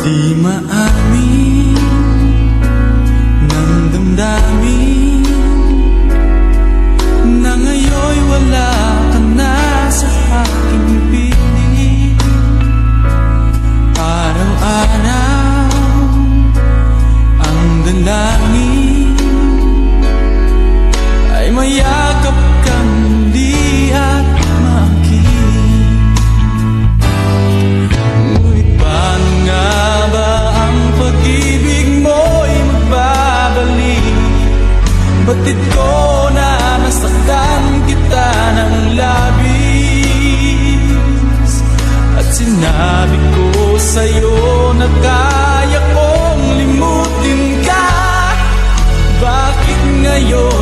Di maamin ng damdamin na ngayon'y wala ka na sa aking piling. Araw-araw ang dalangin ay mayakap kang muli at maaking. Ngunit paano nga ba ang pag-ibig mo'y magbabalik? Batid ko na nasaktan kita ng labis, at sinabi ko sa'yo na kaya kong limutin ka. Bakit ngayon